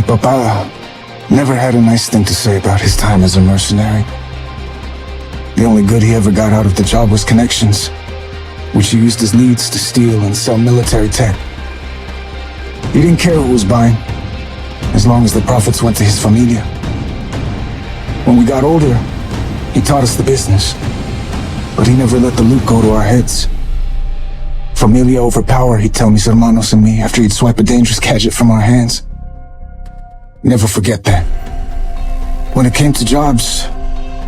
Papa never had a nice thing to say about his time as a mercenary. The only good he ever got out of the job was connections, which he used his leads to steal and sell military tech. He didn't care who was buying, as long as the profits went to his familia. When we got older, he taught us the business, but he never let the loot go to our heads. Familia over power, he'd tell mis hermanos and me after he'd swipe a dangerous gadget from our hands. Never forget that. When it came to jobs,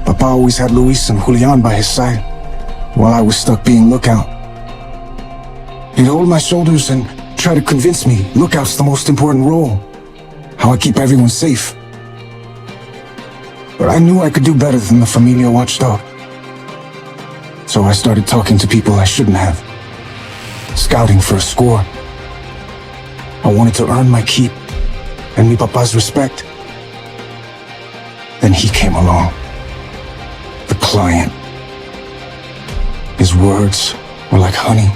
Papa always had Luis and Julian by his side, while I was stuck being lookout. He'd hold my shoulders and try to convince me lookout's the most important role, how I keep everyone safe. But I knew I could do better than the Familia watchdog. So I started talking to people I shouldn't have, scouting for a score. I wanted to earn my keep and mi papa's respect. Then he came along. The client. His words were like honey,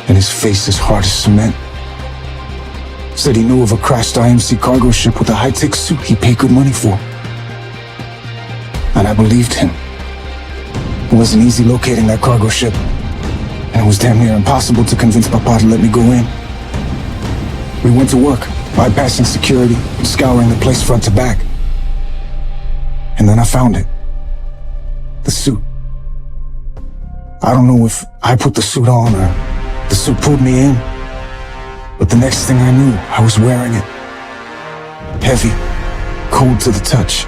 and his face as hard as cement. Said he knew of a crashed IMC cargo ship with a high-tech suit he paid good money for. And I believed him. It wasn't easy locating that cargo ship, and it was damn near impossible to convince Papa to let me go in. We went to work, bypassing security and scouring the place front to back. And then I found it. The suit. I don't know if I put the suit on or the suit pulled me in, but the next thing I knew, I was wearing it. Heavy, cold to the touch.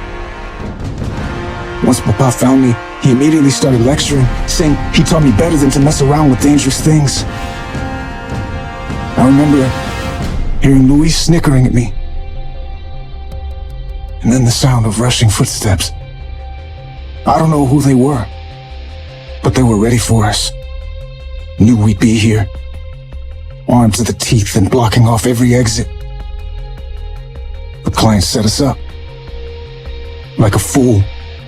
Once Papa found me, he immediately started lecturing, saying he taught me better than to mess around with dangerous things. I remember hearing Luis snickering at me, and then the sound of rushing footsteps. I don't know who they were, but they were ready for us. Knew we'd be here, armed to the teeth and blocking off every exit. The client set us up. Like a fool,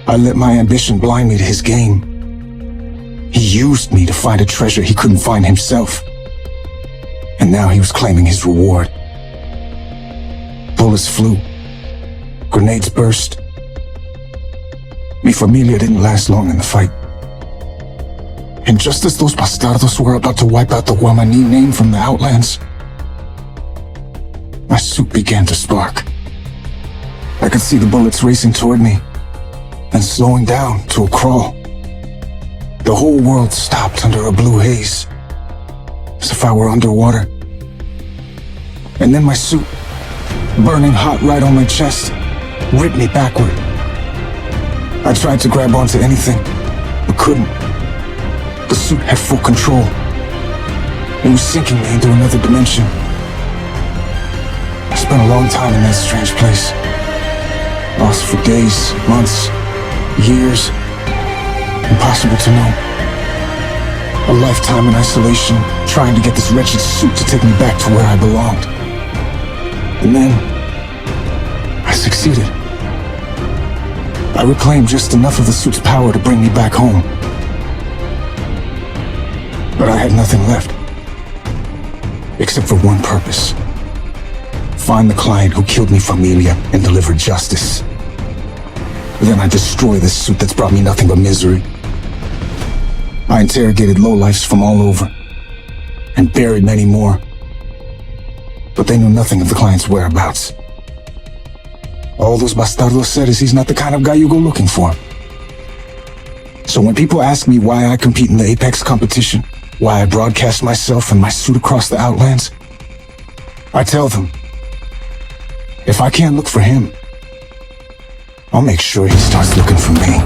I let my ambition blind me to his game. He used me to find a treasure he couldn't find himself. And now he was claiming his reward. Bullets flew. Grenades burst. Mi familia didn't last long in the fight. And just as those bastardos were about to wipe out the Guamani name from the Outlands, my suit began to spark. I could see the bullets racing toward me, then slowing down to a crawl. The whole world stopped under a blue haze, as if I were underwater. And then my suit, burning hot right on my chest, ripped me backward. I tried to grab onto anything, but couldn't. The suit had full control. It was sinking me into another dimension. I spent a long time in that strange place. Lost for days, months, years. Impossible to know. A lifetime in isolation, trying to get this wretched suit to take me back to where I belonged. And then, I succeeded. I reclaimed just enough of the suit's power to bring me back home. But I had nothing left. Except for one purpose. Find the client who killed mi familia and deliver justice. Then I destroy this suit that's brought me nothing but misery. I interrogated lowlifes from all over, and buried many more. But they knew nothing of the client's whereabouts. All those bastardos said is he's not the kind of guy you go looking for. So when people ask me why I compete in the Apex competition, why I broadcast myself and my suit across the Outlands, I tell them, if I can't look for him, I'll make sure he starts looking for me.